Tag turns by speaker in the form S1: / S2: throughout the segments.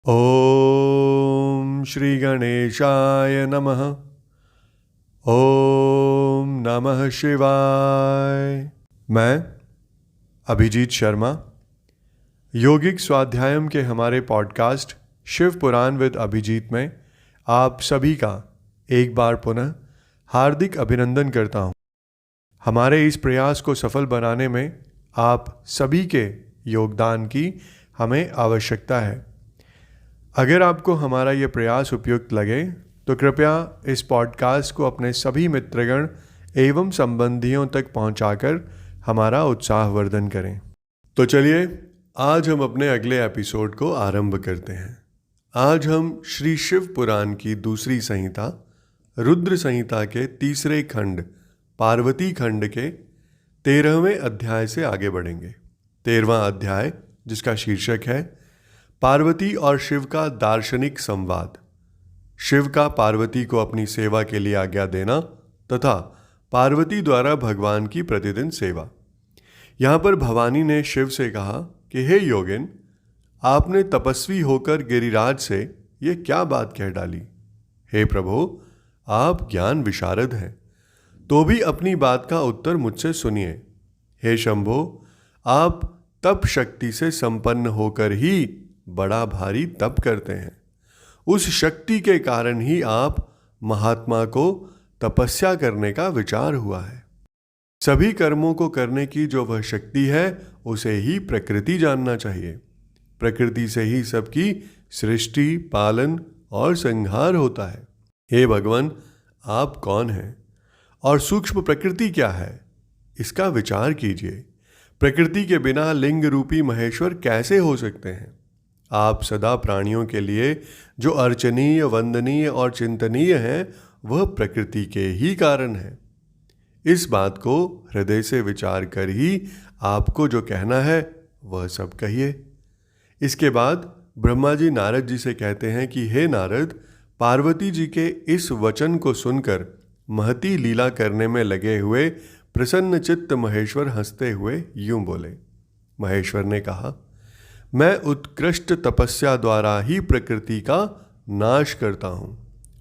S1: ओम श्री गणेशाय नमः। ओम नमः शिवाय। मैं अभिजीत शर्मा योगिक स्वाध्यायम के हमारे पॉडकास्ट शिव पुराण विद अभिजीत में आप सभी का एक बार पुनः हार्दिक अभिनंदन करता हूँ। हमारे इस प्रयास को सफल बनाने में आप सभी के योगदान की हमें आवश्यकता है। अगर आपको हमारा ये प्रयास उपयुक्त लगे तो कृपया इस पॉडकास्ट को अपने सभी मित्रगण एवं संबंधियों तक पहुंचाकर हमारा उत्साहवर्धन करें। तो चलिए आज हम अपने अगले एपिसोड को आरंभ करते हैं। आज हम श्री शिव पुराण की दूसरी संहिता रुद्र संहिता के तीसरे खंड पार्वती खंड के 13वें अध्याय से आगे बढ़ेंगे। 13वां अध्याय जिसका शीर्षक है पार्वती और शिव का दार्शनिक संवाद। शिव का पार्वती को अपनी सेवा के लिए आज्ञा देना तथा पार्वती द्वारा भगवान की प्रतिदिन सेवा। यहाँ पर भवानी ने शिव से कहा कि हे योगिन, आपने तपस्वी होकर गिरिराज से ये क्या बात कह डाली। हे प्रभु, आप ज्ञान विशारद हैं, तो भी अपनी बात का उत्तर मुझसे सुनिए। हे शंभो, आप तप शक्ति से संपन्न होकर ही बड़ा भारी तप करते हैं। उस शक्ति के कारण ही आप महात्मा को तपस्या करने का विचार हुआ है। सभी कर्मों को करने की जो वह शक्ति है उसे ही प्रकृति जानना चाहिए। प्रकृति से ही सबकी सृष्टि, पालन और संहार होता है। हे भगवान, आप कौन हैं और सूक्ष्म प्रकृति क्या है, इसका विचार कीजिए। प्रकृति के बिना लिंग रूपी महेश्वर कैसे हो सकते हैं। आप सदा प्राणियों के लिए जो अर्चनीय, वंदनीय और चिंतनीय हैं वह प्रकृति के ही कारण है। इस बात को हृदय से विचार कर ही आपको जो कहना है वह सब कहिए। इसके बाद ब्रह्मा जी नारद जी से कहते हैं कि हे नारद, पार्वती जी के इस वचन को सुनकर महती लीला करने में लगे हुए प्रसन्न चित्त महेश्वर हंसते हुए यूं बोले। महेश्वर ने कहा, मैं उत्कृष्ट तपस्या द्वारा ही प्रकृति का नाश करता हूँ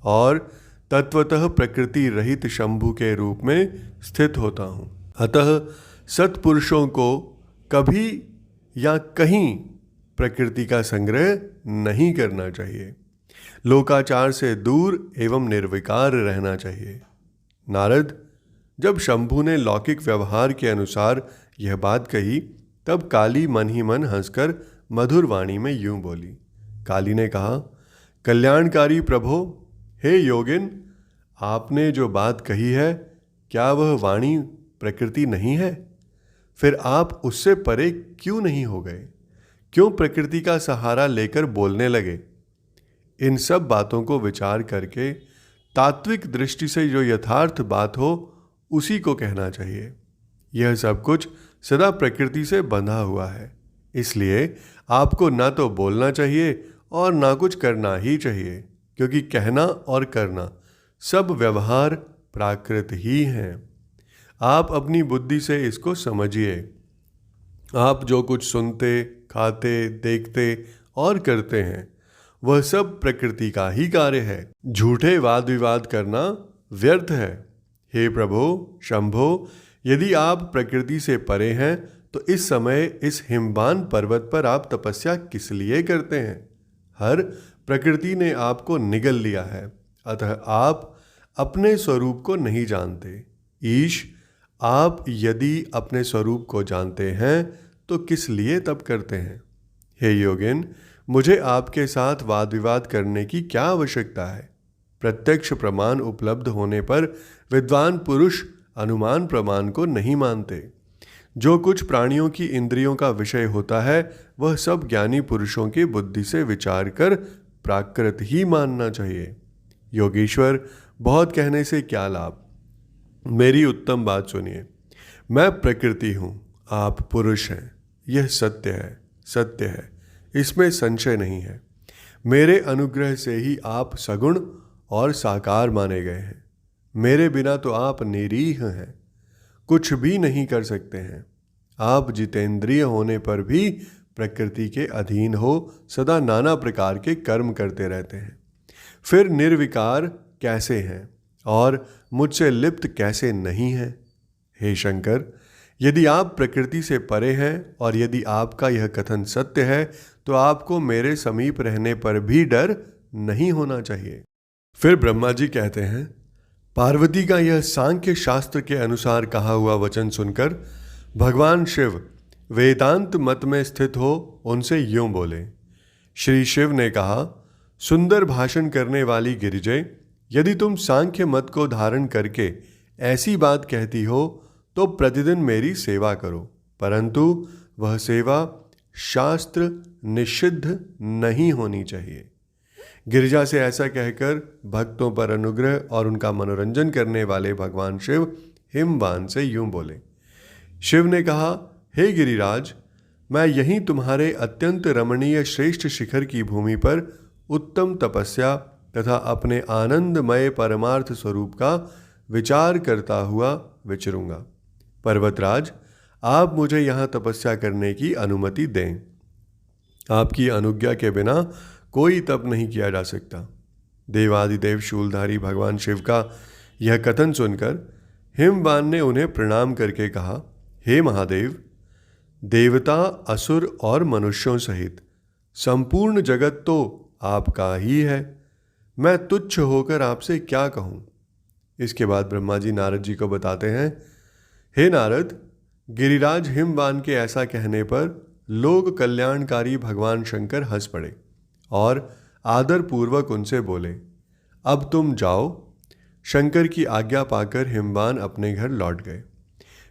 S1: और तत्वतः प्रकृति रहित शंभु के रूप में स्थित होता हूँ। अतः सत्पुरुषों को कभी या कहीं प्रकृति का संग्रह नहीं करना चाहिए। लोकाचार से दूर एवं निर्विकार रहना चाहिए। नारद, जब शंभु ने लौकिक व्यवहार के अनुसार यह बात कही तब काली मन ही मन हंसकर मधुर वाणी में यूं बोली। काली ने कहा, कल्याणकारी प्रभो, हे योगिन, आपने जो बात कही है क्या वह वाणी प्रकृति नहीं है? फिर आप उससे परे क्यों नहीं हो गए? क्यों प्रकृति का सहारा लेकर बोलने लगे? इन सब बातों को विचार करके तात्विक दृष्टि से जो यथार्थ बात हो उसी को कहना चाहिए। यह सब कुछ सदा प्रकृति से बंधा हुआ है, इसलिए आपको ना तो बोलना चाहिए और ना कुछ करना ही चाहिए, क्योंकि कहना और करना सब व्यवहार प्राकृत ही हैं। आप अपनी बुद्धि से इसको समझिए। आप जो कुछ सुनते, खाते, देखते और करते हैं वह सब प्रकृति का ही कार्य है। झूठे वाद विवाद करना व्यर्थ है। हे प्रभु शंभो, यदि आप प्रकृति से परे हैं तो इस समय इस हिमवान पर्वत पर आप तपस्या किस लिए करते हैं? हर प्रकृति ने आपको निगल लिया है, अतः आप अपने स्वरूप को नहीं जानते। ईश, आप यदि अपने स्वरूप को जानते हैं तो किस लिए तप करते हैं? हे योगिन, मुझे आपके साथ वाद विवाद करने की क्या आवश्यकता है? प्रत्यक्ष प्रमाण उपलब्ध होने पर विद्वान पुरुष अनुमान प्रमाण को नहीं मानते। जो कुछ प्राणियों की इंद्रियों का विषय होता है वह सब ज्ञानी पुरुषों की बुद्धि से विचार कर प्राकृत ही मानना चाहिए। योगीश्वर, बहुत कहने से क्या लाभ? मेरी उत्तम बात सुनिए। मैं प्रकृति हूँ, आप पुरुष हैं। यह सत्य है, सत्य है, इसमें संशय नहीं है। मेरे अनुग्रह से ही आप सगुण और साकार माने गए हैं। मेरे बिना तो आप निरीह हैं, कुछ भी नहीं कर सकते हैं। आप जितेंद्रिय होने पर भी प्रकृति के अधीन हो सदा नाना प्रकार के कर्म करते रहते हैं, फिर निर्विकार कैसे हैं और मुझसे लिप्त कैसे नहीं हैं? हे शंकर, यदि आप प्रकृति से परे हैं और यदि आपका यह कथन सत्य है तो आपको मेरे समीप रहने पर भी डर नहीं होना चाहिए। फिर ब्रह्मा जी कहते हैं, पार्वती का यह सांख्य शास्त्र के अनुसार कहा हुआ वचन सुनकर भगवान शिव वेदांत मत में स्थित हो उनसे यूं बोले। श्री शिव ने कहा, सुंदर भाषण करने वाली गिरिजय, यदि तुम सांख्य मत को धारण करके ऐसी बात कहती हो तो प्रतिदिन मेरी सेवा करो, परंतु वह सेवा शास्त्र निषिद्ध नहीं होनी चाहिए। गिरिजा से ऐसा कहकर भक्तों पर अनुग्रह और उनका मनोरंजन करने वाले भगवान शिव हिमवान से यूं बोले। शिव ने कहा, हे गिरिराज, मैं यहीं तुम्हारे अत्यंत रमणीय श्रेष्ठ शिखर की भूमि पर उत्तम तपस्या तथा अपने आनंदमय परमार्थ स्वरूप का विचार करता हुआ विचरूंगा। पर्वतराज, आप मुझे यहाँ तपस्या करने की अनुमति दें। आपकी अनुज्ञा के बिना कोई तप नहीं किया जा सकता। देवादिदेव शूलधारी भगवान शिव का यह कथन सुनकर हिमवान ने उन्हें प्रणाम करके कहा, हे महादेव, देवता, असुर और मनुष्यों सहित संपूर्ण जगत तो आपका ही है, मैं तुच्छ होकर आपसे क्या कहूँ। इसके बाद ब्रह्मा जी नारद जी को बताते हैं, हे नारद, गिरिराज हिमवान के ऐसा कहने पर लोक कल्याणकारी भगवान शंकर हंस पड़े और आदर पूर्वक उनसे बोले, अब तुम जाओ। शंकर की आज्ञा पाकर हिमवान अपने घर लौट गए।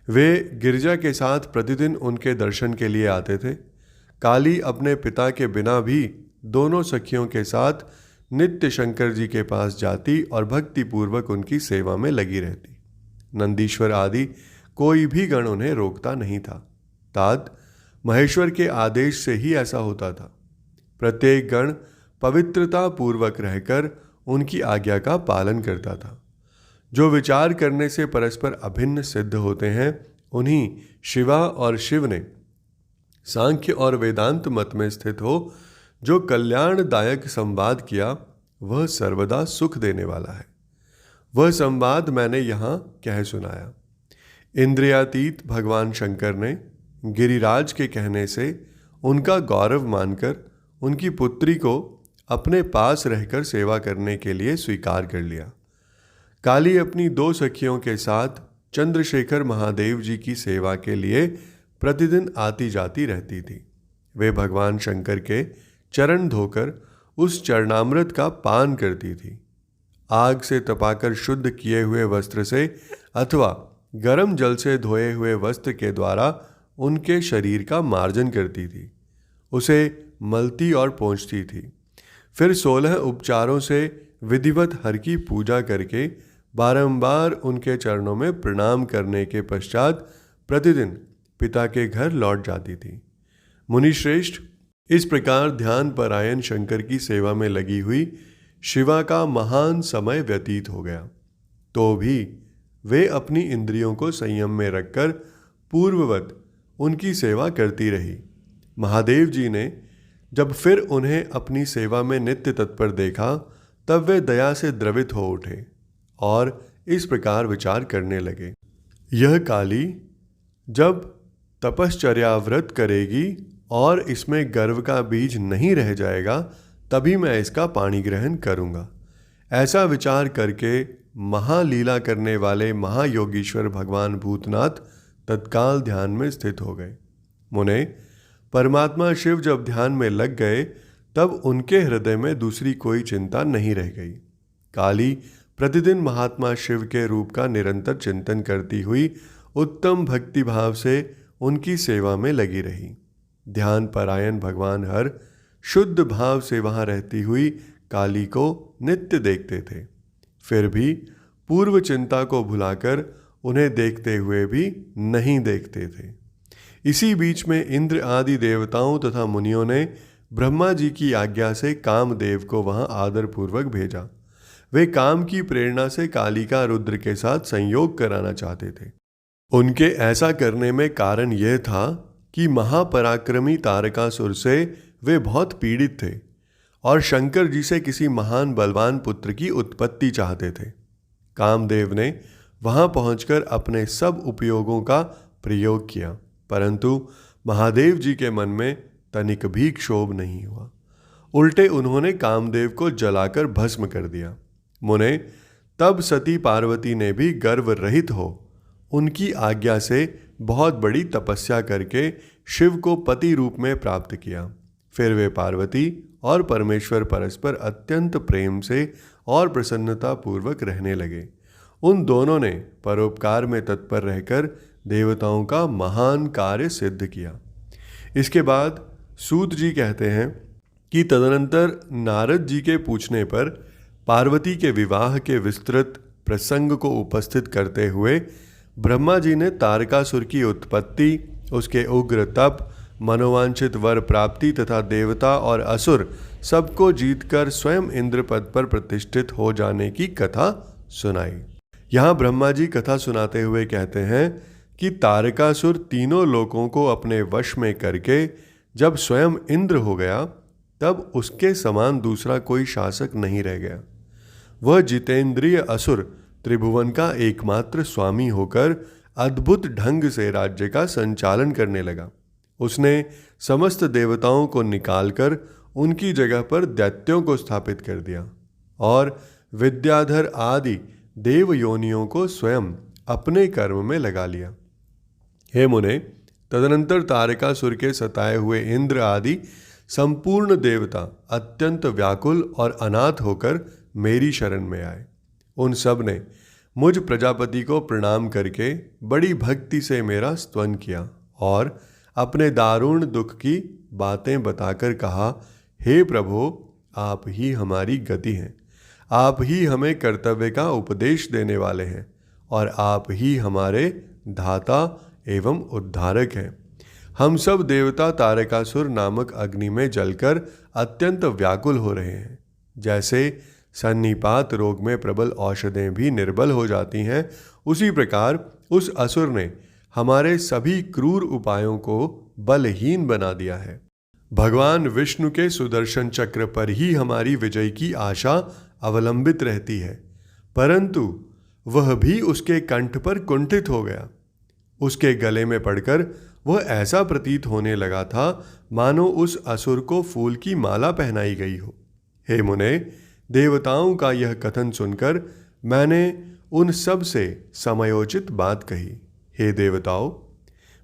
S1: वे गिरिजा के साथ प्रतिदिन उनके दर्शन के लिए आते थे। काली अपने पिता के बिना भी दोनों सखियों के साथ नित्य शंकर जी के पास जाती और भक्तिपूर्वक उनकी सेवा में लगी रहती। नंदीश्वर आदि कोई भी गण उन्हें रोकता नहीं था। तात महेश्वर के आदेश से ही ऐसा होता था। प्रत्येक गण पवित्रता पूर्वक रहकर उनकी आज्ञा का पालन करता था। जो विचार करने से परस्पर अभिन्न सिद्ध होते हैं, उन्हीं शिवा और शिव ने सांख्य और वेदांत मत में स्थित हो जो कल्याणदायक संवाद किया, वह सर्वदा सुख देने वाला है। वह संवाद मैंने यहाँ कह सुनाया। इंद्रियातीत भगवान शंकर ने गिरिराज के कहने से उनका गौरव मानकर उनकी पुत्री को अपने पास रहकर सेवा करने के लिए स्वीकार कर लिया। काली अपनी दो सखियों के साथ चंद्रशेखर महादेव जी की सेवा के लिए प्रतिदिन आती जाती रहती थी। वे भगवान शंकर के चरण धोकर उस चरणामृत का पान करती थी। आग से तपाकर शुद्ध किए हुए वस्त्र से अथवा गर्म जल से धोए हुए वस्त्र के द्वारा उनके शरीर का मार्जन करती थी, उसे मलती और पोंछती थी। फिर 16 उपचारों से विधिवत हर की पूजा करके बारंबार उनके चरणों में प्रणाम करने के पश्चात प्रतिदिन पिता के घर लौट जाती थी। मुनिश्रेष्ठ, इस प्रकार ध्यान परायण शंकर की सेवा में लगी हुई शिवा का महान समय व्यतीत हो गया, तो भी वे अपनी इंद्रियों को संयम में रखकर पूर्ववत उनकी सेवा करती रही। महादेव जी ने जब फिर उन्हें अपनी सेवा में नित्य तत्पर देखा, तब वे दया से द्रवित हो उठे और इस प्रकार विचार करने लगे, यह काली जब तपश्चर्या व्रत करेगी और इसमें गर्व का बीज नहीं रह जाएगा, तभी मैं इसका पाणी ग्रहण करूँगा। ऐसा विचार करके महालीला करने वाले महायोगीश्वर भगवान भूतनाथ तत्काल ध्यान में स्थित हो गए। मुने, परमात्मा शिव जब ध्यान में लग गए, तब उनके हृदय में दूसरी कोई चिंता नहीं रह गई। काली प्रतिदिन महात्मा शिव के रूप का निरंतर चिंतन करती हुई उत्तम भक्ति भाव से उनकी सेवा में लगी रही। ध्यान परायण भगवान हर शुद्ध भाव से वहाँ रहती हुई काली को नित्य देखते थे, फिर भी पूर्व चिंता को भुलाकर उन्हें देखते हुए भी नहीं देखते थे। इसी बीच में इंद्र आदि देवताओं तथा मुनियों ने ब्रह्मा जी की आज्ञा से कामदेव को वहाँ आदरपूर्वक भेजा। वे काम की प्रेरणा से काली का रुद्र के साथ संयोग कराना चाहते थे। उनके ऐसा करने में कारण यह था कि महापराक्रमी तारकासुर से वे बहुत पीड़ित थे और शंकर जी से किसी महान बलवान पुत्र की उत्पत्ति चाहते थे। कामदेव ने वहां पहुंचकर अपने सब उपयोगों का प्रयोग किया, परंतु महादेव जी के मन में तनिक भी क्षोभ नहीं हुआ। उल्टे उन्होंने कामदेव को जलाकर भस्म कर दिया। मुने, तब सती पार्वती ने भी गर्व रहित हो उनकी आज्ञा से बहुत बड़ी तपस्या करके शिव को पति रूप में प्राप्त किया। फिर वे पार्वती और परमेश्वर परस्पर अत्यंत प्रेम से और प्रसन्नता पूर्वक रहने लगे। उन दोनों ने परोपकार में तत्पर रहकर देवताओं का महान कार्य सिद्ध किया। इसके बाद सूत जी कहते हैं कि तदनंतर नारद जी के पूछने पर पार्वती के विवाह के विस्तृत प्रसंग को उपस्थित करते हुए ब्रह्मा जी ने तारकासुर की उत्पत्ति, उसके उग्र तप, मनोवांछित वर प्राप्ति तथा देवता और असुर सबको जीतकर स्वयं इंद्र पद पर प्रतिष्ठित हो जाने की कथा सुनाई। यहाँ ब्रह्मा जी कथा सुनाते हुए कहते हैं कि तारकासुर तीनों लोकों को अपने वश में करके जब स्वयं इंद्र हो गया, तब उसके समान दूसरा कोई शासक नहीं रह गया। वह जितेंद्रिय असुर त्रिभुवन का एकमात्र स्वामी होकर अद्भुत ढंग से राज्य का संचालन करने लगा। उसने समस्त देवताओं को निकालकर उनकी जगह पर दैत्यों को स्थापित कर दिया और विद्याधर आदि देव योनियों को स्वयं अपने कर्म में लगा लिया। हे मुने, तदनंतर तारकासुर के सताए हुए इंद्र आदि संपूर्ण देवता अत्यंत व्याकुल और अनाथ होकर मेरी शरण में आए। उन सब ने मुझ प्रजापति को प्रणाम करके बड़ी भक्ति से मेरा स्तवन किया और अपने दारुण दुख की बातें बताकर कहा, हे प्रभो, आप ही हमारी गति हैं, आप ही हमें कर्तव्य का उपदेश देने वाले हैं और आप ही हमारे धाता एवं उद्धारक हैं। हम सब देवता तारकासुर नामक अग्नि में जलकर अत्यंत व्याकुल हो रहे हैं। जैसे सन्निपात रोग में प्रबल औषधें भी निर्बल हो जाती हैं, उसी प्रकार उस असुर ने हमारे सभी क्रूर उपायों को बलहीन बना दिया है। भगवान विष्णु के सुदर्शन चक्र पर ही हमारी विजय की आशा अवलंबित रहती है, परंतु वह भी उसके कंठ पर कुंठित हो गया। उसके गले में पड़कर वह ऐसा प्रतीत होने लगा था मानो उस असुर को फूल की माला पहनाई गई हो। हे मुने, देवताओं का यह कथन सुनकर मैंने उन सब से समयोचित बात कही। हे देवताओं,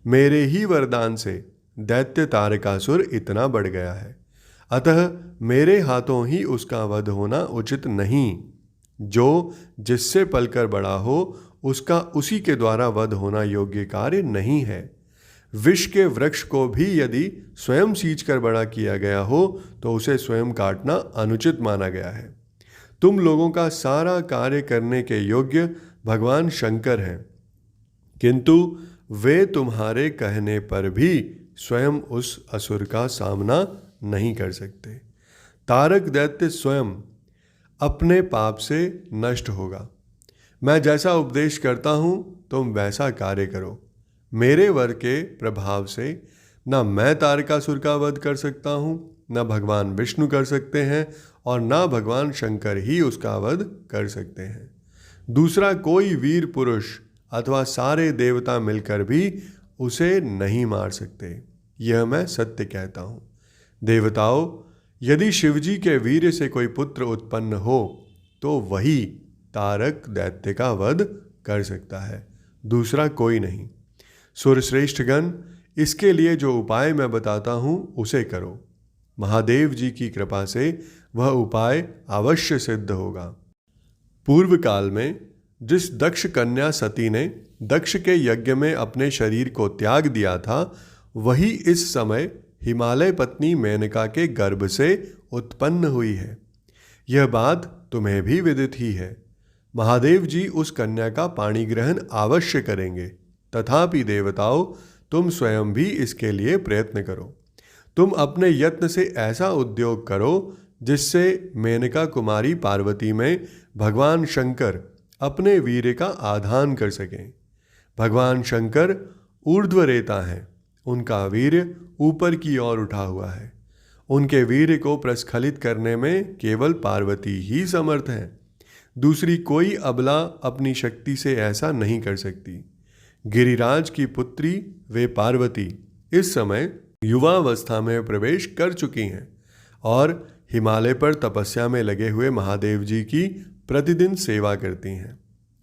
S1: मेरे ही वरदान से दैत्य तारकासुर इतना बढ़ गया है, अतः मेरे हाथों ही उसका वध होना उचित नहीं। जो जिससे पलकर बड़ा हो उसका उसी के द्वारा वध होना योग्य कार्य नहीं है। विष के वृक्ष को भी यदि स्वयं सींच कर बड़ा किया गया हो तो उसे स्वयं काटना अनुचित माना गया है। तुम लोगों का सारा कार्य करने के योग्य भगवान शंकर हैं, किंतु वे तुम्हारे कहने पर भी स्वयं उस असुर का सामना नहीं कर सकते। तारक दैत्य स्वयं अपने पाप से नष्ट होगा। मैं जैसा उपदेश करता हूँ तुम वैसा कार्य करो। मेरे वर के प्रभाव से न मैं तारकासुर का वध कर सकता हूँ, न भगवान विष्णु कर सकते हैं और न भगवान शंकर ही उसका वध कर सकते हैं। दूसरा कोई वीर पुरुष अथवा सारे देवता मिलकर भी उसे नहीं मार सकते। यह मैं सत्य कहता हूँ। देवताओं, यदि शिवजी के वीर्य से कोई पुत्र उत्पन्न हो तो वही तारक दैत्य का वध कर सकता है, दूसरा कोई नहीं। सुरश्रेष्ठगण, इसके लिए जो उपाय मैं बताता हूँ उसे करो। महादेव जी की कृपा से वह उपाय अवश्य सिद्ध होगा। पूर्व काल में जिस दक्ष कन्या सती ने दक्ष के यज्ञ में अपने शरीर को त्याग दिया था, वही इस समय हिमालय पत्नी मेनका के गर्भ से उत्पन्न हुई है। यह बात तुम्हें भी विदित ही है। महादेव जी उस कन्या का पाणी ग्रहण अवश्य करेंगे। तथापि देवताओं, तुम स्वयं भी इसके लिए प्रयत्न करो। तुम अपने यत्न से ऐसा उद्योग करो जिससे मेनका कुमारी पार्वती में भगवान शंकर अपने वीर्य का आधान कर सकें। भगवान शंकर ऊर्ध्वरेता हैं उनका वीर्य ऊपर की ओर उठा हुआ है। उनके वीर्य को प्रस्खलित करने में केवल पार्वती ही समर्थ है। दूसरी कोई अबला अपनी शक्ति से ऐसा नहीं कर सकती। गिरिराज की पुत्री वे पार्वती इस समय युवावस्था में प्रवेश कर चुकी हैं और हिमालय पर तपस्या में लगे हुए महादेव जी की प्रतिदिन सेवा करती हैं।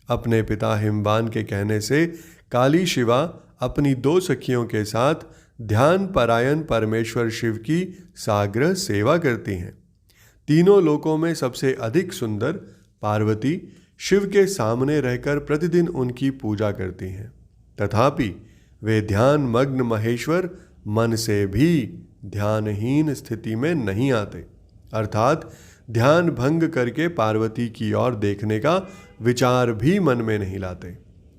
S1: अपने पिता हिमवान के कहने से काली शिवा अपनी 2 सखियों के साथ ध्यान परायण परमेश्वर शिव की साग्रह सेवा करती हैं। तीनों लोकों में सबसे अधिक सुंदर पार्वती शिव के सामने रहकर प्रतिदिन उनकी पूजा करती हैं। तथापि वे ध्यान मग्न महेश्वर मन से भी ध्यानहीन स्थिति में नहीं आते, अर्थात ध्यान भंग करके पार्वती की ओर देखने का विचार भी मन में नहीं लाते।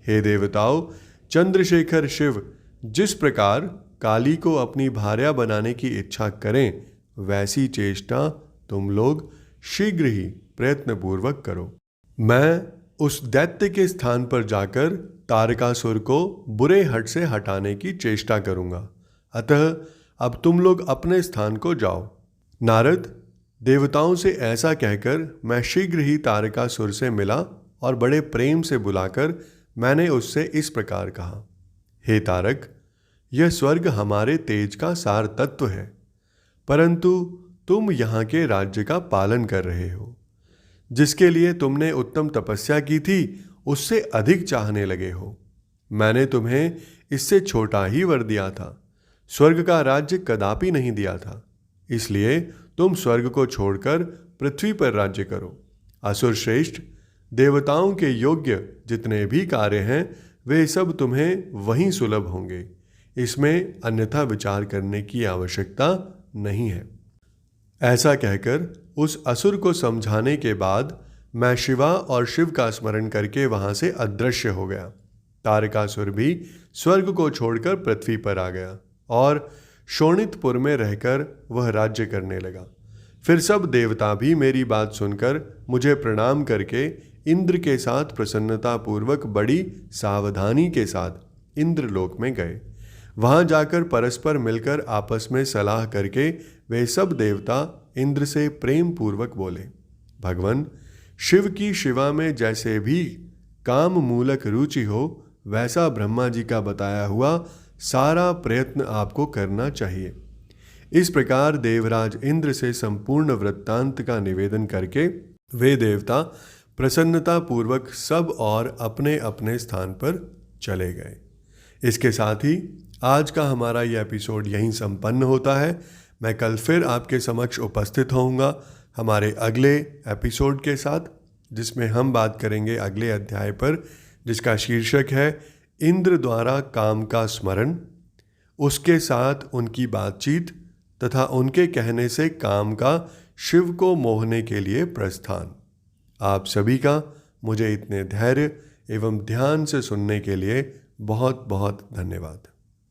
S1: हे देवताओं, चंद्रशेखर शिव जिस प्रकार काली को अपनी भार्या बनाने की इच्छा करें, वैसी चेष्टा तुम लोग शीघ्र ही प्रयत्नपूर्वक करो। मैं उस दैत्य के स्थान पर जाकर तारकासुर को बुरे हट से हटाने की चेष्टा करूंगा। अतः अब तुम लोग अपने स्थान को जाओ। नारद, देवताओं से ऐसा कहकर मैं शीघ्र ही तारकासुर से मिला और बड़े प्रेम से बुलाकर मैंने उससे इस प्रकार कहा, हे तारक, यह स्वर्ग हमारे तेज का सार तत्व है, परंतु तुम यहाँ के राज्य का पालन कर रहे हो। जिसके लिए तुमने उत्तम तपस्या की थी, उससे अधिक चाहने लगे हो। मैंने तुम्हें इससे छोटा ही वर दिया था, स्वर्ग का राज्य कदापि नहीं दिया था। इसलिए तुम स्वर्ग को छोड़कर पृथ्वी पर राज्य करो। असुर श्रेष्ठ, देवताओं के योग्य जितने भी कार्य हैं, वे सब तुम्हें वहीं सुलभ होंगे। इसमें अन्यथा विचार करने की आवश्यकता नहीं है। ऐसा कहकर उस असुर को समझाने के बाद मैं शिवा और शिव का स्मरण करके वहां से अदृश्य हो गया। तारकासुर भी स्वर्ग को छोड़कर पृथ्वी पर आ गया और शोणितपुर में रहकर वह राज्य करने लगा। फिर सब देवता भी मेरी बात सुनकर मुझे प्रणाम करके इंद्र के साथ प्रसन्नतापूर्वक बड़ी सावधानी के साथ इंद्रलोक में गए। वहां जाकर परस्पर मिलकर आपस में सलाह करके वे सब देवता इंद्र से प्रेम पूर्वक बोले, भगवान, शिव की शिवा में जैसे भी काम मूलक रुचि हो, वैसा ब्रह्मा जी का बताया हुआ सारा प्रयत्न आपको करना चाहिए। इस प्रकार देवराज इंद्र से संपूर्ण वृत्तांत का निवेदन करके वे देवता प्रसन्नता पूर्वक सब और अपने अपने स्थान पर चले गए। इसके साथ ही आज का हमारा ये एपिसोड यहीं संपन्न होता है। मैं कल फिर आपके समक्ष उपस्थित होऊंगा हमारे अगले एपिसोड के साथ, जिसमें हम बात करेंगे अगले अध्याय पर, जिसका शीर्षक है इंद्र द्वारा काम का स्मरण, उसके साथ उनकी बातचीत तथा उनके कहने से काम का शिव को मोहने के लिए प्रस्थान। आप सभी का मुझे इतने धैर्य एवं ध्यान से सुनने के लिए बहुत बहुत धन्यवाद।